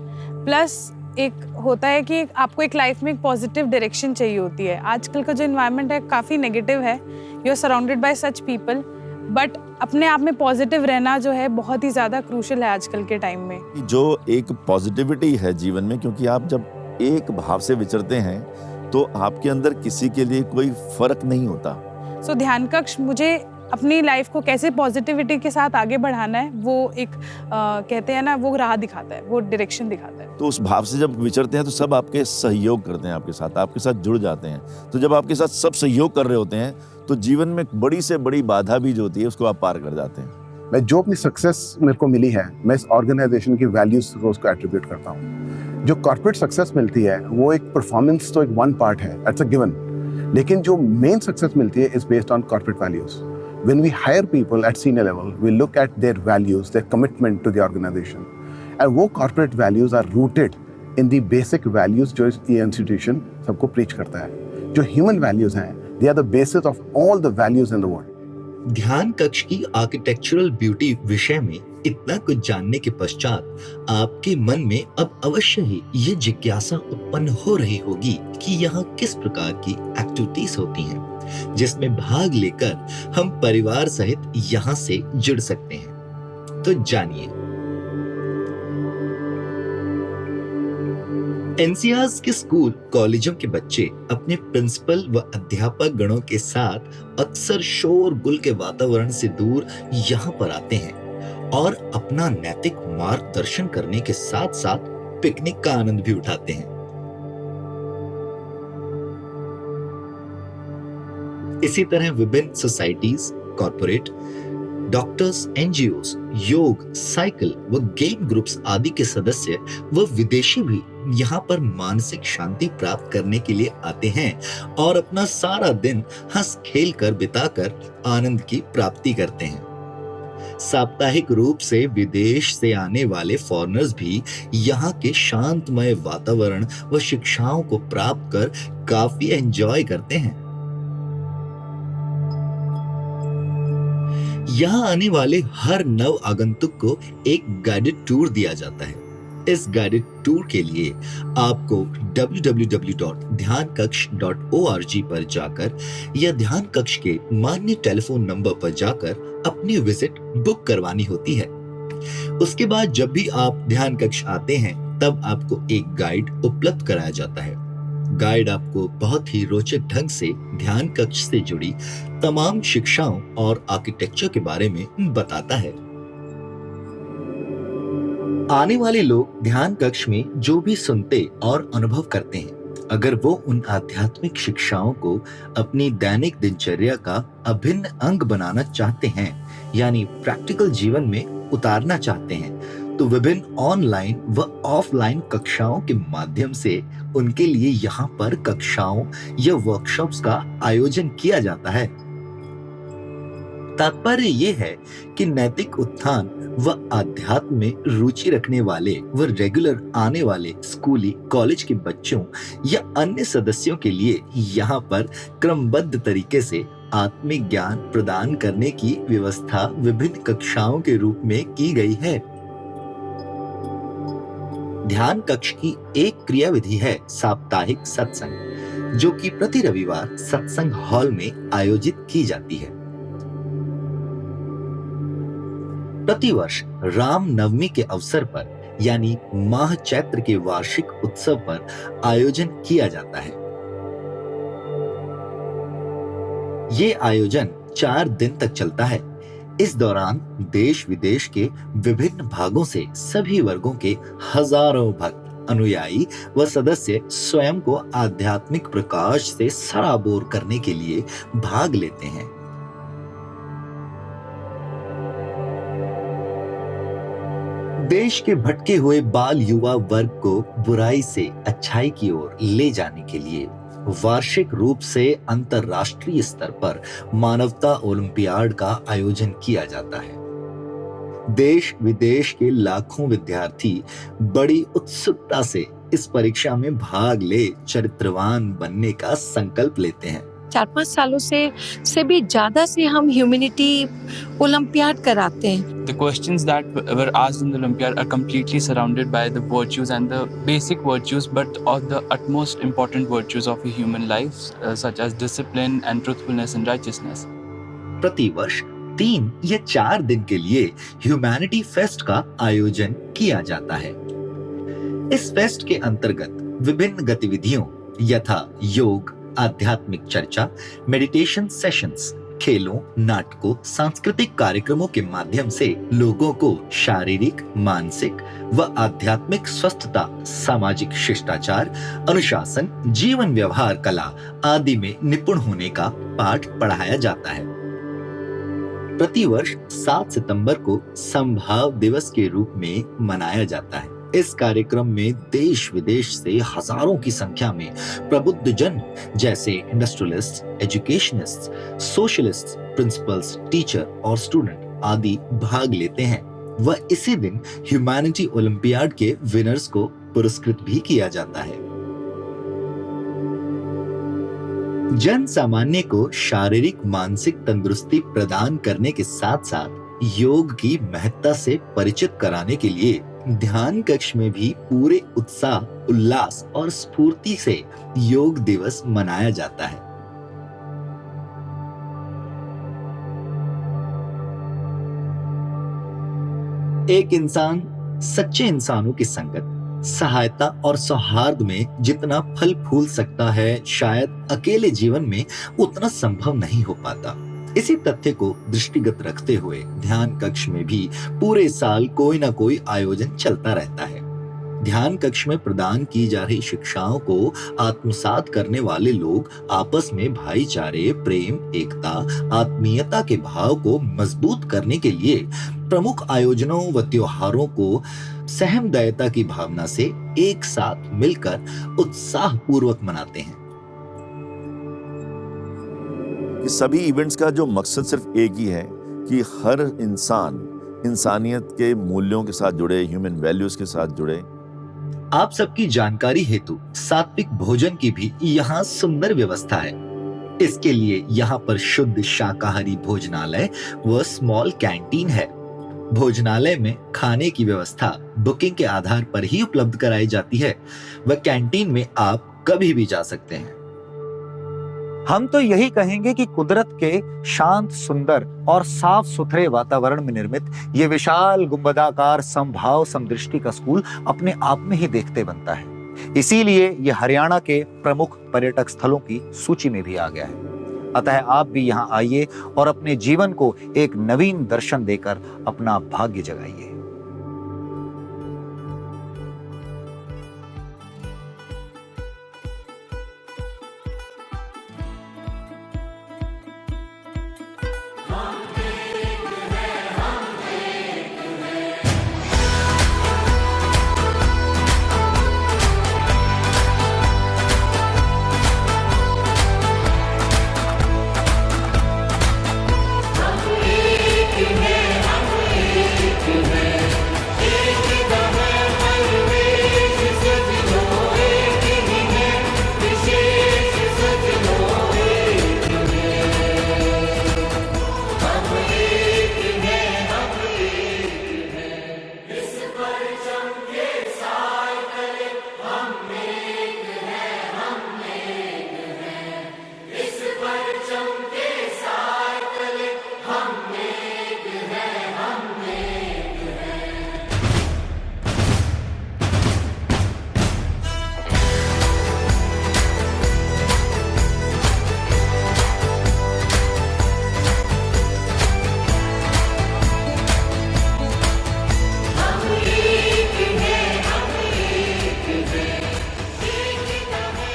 प्लस एक होता है कि आपको एक लाइफ में एक पॉजिटिव डायरेक्शन चाहिए होती है। आजकल का जो एनवायरनमेंट है काफ़ी नेगेटिव है, you are surrounded by such people, but अपने आप में पॉजिटिव रहना जो है बहुत ही ज़्यादा क्रूशल है आजकल के टाइम में। जो एक पॉजिटिविटी है जीवन में, क्योंकि आप जब एक भाव से विचरते हैं तो आपके अंदर किसी के लिए कोई फर्क नहीं होता। ध्यान कक्ष मुझे अपनी लाइफ को कैसे पॉजिटिविटी के साथ आगे बढ़ाना है वो एक कहते हैं ना, वो राह दिखाता है, वो डायरेक्शन दिखाता है। तो उस भाव से जब विचरते हैं तो सब आपके सहयोग करते हैं, आपके साथ जुड़ जाते हैं। तो जब आपके साथ सब सहयोग कर रहे होते हैं तो जीवन में बड़ी से बड़ी बाधा भी जो होती है उसको आप पार कर जाते हैं। मैं जो अपनी सक्सेस मेरे को मिली है, मैं इस ऑर्गेनाइजेशन की वैल्यूज को उसको एट्रीब्यूट करता हूँ। जो कॉर्पोरेट सक्सेस मिलती है वो एक परफॉर्मेंस तो एक वन पार्ट है, इट्स अ गिवन, लेकिन जो मेन सक्सेस मिलती है is based on corporate values. When we hire people at senior level, we look at their values, their commitment to the organization. And वो corporate values are rooted in the basic values जो ये institution सबको preach करता है। जो human values हैं, they are the basis of all the values in the world. ध्यान कक्ष की आर्किटेक्चरल ब्यूटी विषय में इतना कुछ जानने के पश्चात आपके मन में अब अवश्य ही ये जिज्ञासा उत्पन्न हो रही होगी कि यहाँ किस प्रकार की एक्टिविटीज होती हैं जिसमें भाग लेकर हम परिवार सहित यहाँ से जुड़ सकते हैं। तो जानिए। एनसीआर के स्कूल कॉलेजों के बच्चे अपने प्रिंसिपल व अध्यापक गणों के साथ अक्सर शोर गुल के वातावरण से दूर यहाँ पर आते हैं और अपना नैतिक मार्गदर्शन करने के साथ साथ पिकनिक का आनंद भी उठाते हैं। इसी तरह विभिन्न सोसाइटीज, कॉर्पोरेट, डॉक्टर्स, एनजीओस, योग, साइकिल व गेम ग्रुप्स आदि के सदस्य व विदेशी भी यहाँ पर मानसिक शांति प्राप्त करने के लिए आते हैं और अपना सारा दिन हंस खेल कर बिताकर आनंद की प्राप्ति करते हैं। साप्ताहिक रूप से विदेश से आने वाले फॉरेनर्स भी यहाँ के शांतमय वातावरण व शिक्षाओं को प्राप्त कर काफी एंजॉय करते हैं। यहाँ आने वाले हर नव आगंतुक को एक गाइडेड टूर दिया जाता है। इस गाइडेड टूर के लिए आपको www.dhyankaksh.org पर जाकर या ध्यान कक्ष के मान्य टेलीफोन नंबर पर जाकर अपनी विजिट बुक करवानी होती है। उसके बाद जब भी आप ध्यान कक्ष आते हैं तब आपको एक गाइड उपलब्ध कराया जाता है। गाइड आपको बहुत ही रोचक ढंग से ध्यान कक्ष से जुड़ी तमाम शिक्षाओं और आर्किटेक्चर के बारे में बताता है। आने वाले लोग ध्यान कक्ष में जो भी सुनते और अनुभव करते हैं, अगर वो उन आध्यात्मिक शिक्षाओं को अपनी दैनिक दिनचर्या का अभिन्न अंग बनाना चाहते हैं, यानी प्रैक्टिकल जीवन में उतारना चाहते हैं, तो विभिन्न ऑनलाइन व ऑफलाइन कक्षाओं के माध्यम से उनके लिए यहाँ पर कक्षाओं या वर्कशॉप्स का आयोजन किया जाता है। तात्पर्य ये है कि नैतिक उत्थान व आध्यात्म में रुचि रखने वाले व रेगुलर आने वाले स्कूली कॉलेज के बच्चों या अन्य सदस्यों के लिए यहाँ पर क्रमबद्ध तरीके से आत्मिक ज्ञान प्रदान करने की व्यवस्था विभिन्न कक्षाओं के रूप में की गई है। ध्यान कक्ष की एक क्रियाविधि है साप्ताहिक सत्संग, जो कि प्रति रविवार सत्संग हॉल में आयोजित की जाती है। प्रतिवर्ष राम नवमी के अवसर पर यानी माह चैत्र के वार्षिक उत्सव पर आयोजन किया जाता है। ये आयोजन 4 दिन तक चलता है। इस दौरान देश विदेश के विभिन्न भागों से सभी वर्गों के हजारों भक्त, अनुयायी व सदस्य स्वयं को आध्यात्मिक प्रकाश से सराबोर करने के लिए भाग लेते हैं। देश के भटके हुए बाल युवा वर्ग को बुराई से अच्छाई की ओर ले जाने के लिए वार्षिक रूप से अंतरराष्ट्रीय स्तर पर मानवता ओलंपियाड का आयोजन किया जाता है। देश विदेश के लाखों विद्यार्थी बड़ी उत्सुकता से इस परीक्षा में भाग ले चरित्रवान बनने का संकल्प लेते हैं। 4-5 सालों से भी ज्यादा से हम ह्यूमैनिटी ओलंपियाड कराते हैं। The questions that were asked in the Olympiad are completely surrounded by the virtues and the basic virtues, but all the utmost important virtues of a human life, such as discipline and truthfulness and righteousness. प्रति वर्ष 3 या 4 दिन के लिए humanity fest का आयोजन किया जाता है। इस फेस्ट के अंतर्गत विभिन्न गतिविधियों यथा योग, आध्यात्मिक चर्चा, मेडिटेशन सेशंस, खेलों, नाटकों, सांस्कृतिक कार्यक्रमों के माध्यम से लोगों को शारीरिक, मानसिक व आध्यात्मिक स्वस्थता, सामाजिक शिष्टाचार, अनुशासन, जीवन व्यवहार कला आदि में निपुण होने का पाठ पढ़ाया जाता है। प्रतिवर्ष 7 सितंबर को समभाव दिवस के रूप में मनाया जाता है। इस कार्यक्रम में देश विदेश से हजारों की संख्या में प्रबुद्ध जन जैसे industrialist, educationist, socialist, principles, teacher और स्टूडेंट आदि भाग लेते हैं। वह इसी दिन ह्यूमैनिटी ओलंपियाड के विनर्स को पुरस्कृत भी किया जाता है। जन सामान्य को शारीरिक मानसिक तंदुरुस्ती प्रदान करने के साथ साथ योग की महत्ता से परिचित कराने के लिए ध्यान कक्ष में भी पूरे उत्साह, उल्लास और स्फूर्ति से योग दिवस मनाया जाता है। एक इंसान सच्चे इंसानों की संगत, सहायता और सौहार्द में जितना फल फूल सकता है, शायद अकेले जीवन में उतना संभव नहीं हो पाता। इसी तथ्य को दृष्टिगत रखते हुए ध्यान कक्ष में भी पूरे साल कोई ना कोई आयोजन चलता रहता है। ध्यान कक्ष में प्रदान की जा रही शिक्षाओं को आत्मसात करने वाले लोग आपस में भाईचारे, प्रेम, एकता, आत्मीयता के भाव को मजबूत करने के लिए प्रमुख आयोजनों व त्योहारों को सहमदयता की भावना से एक साथ मिलकर उत्साह पूर्वक मनाते हैं। सभी इवेंट्स का जो मकसद सिर्फ एक ही है कि हर इंसान इंसानियत के मूल्यों के साथ जुड़े, ह्यूमन वैल्यूज के साथ जुड़े। आप सबकी जानकारी हेतु सात्विक भोजन की भी यहाँ सुंदर व्यवस्था है। इसके लिए यहाँ पर शुद्ध शाकाहारी भोजनालय व स्मॉल कैंटीन है। भोजनालय में खाने की व्यवस्था बुकिंग के आधार पर ही उपलब्ध कराई जाती है व कैंटीन में आप कभी भी जा सकते हैं। हम तो यही कहेंगे कि कुदरत के शांत, सुंदर और साफ सुथरे वातावरण में निर्मित ये विशाल गुंबदाकार समभाव समदृष्टि का स्कूल अपने आप में ही देखते बनता है। इसीलिए ये हरियाणा के प्रमुख पर्यटक स्थलों की सूची में भी आ गया है। अतः आप भी यहाँ आइए और अपने जीवन को एक नवीन दर्शन देकर अपना भाग्य जगाइए।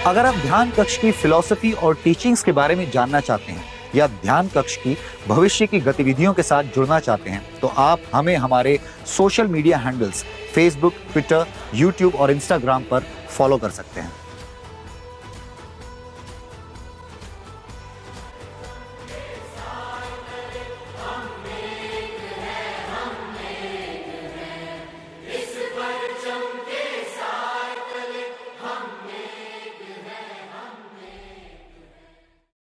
अगर आप ध्यान कक्ष की फिलॉसफी और टीचिंग्स के बारे में जानना चाहते हैं या ध्यान कक्ष की भविष्य की गतिविधियों के साथ जुड़ना चाहते हैं तो आप हमें हमारे social media handles Facebook, Twitter, YouTube और इंस्टाग्राम पर फॉलो कर सकते हैं।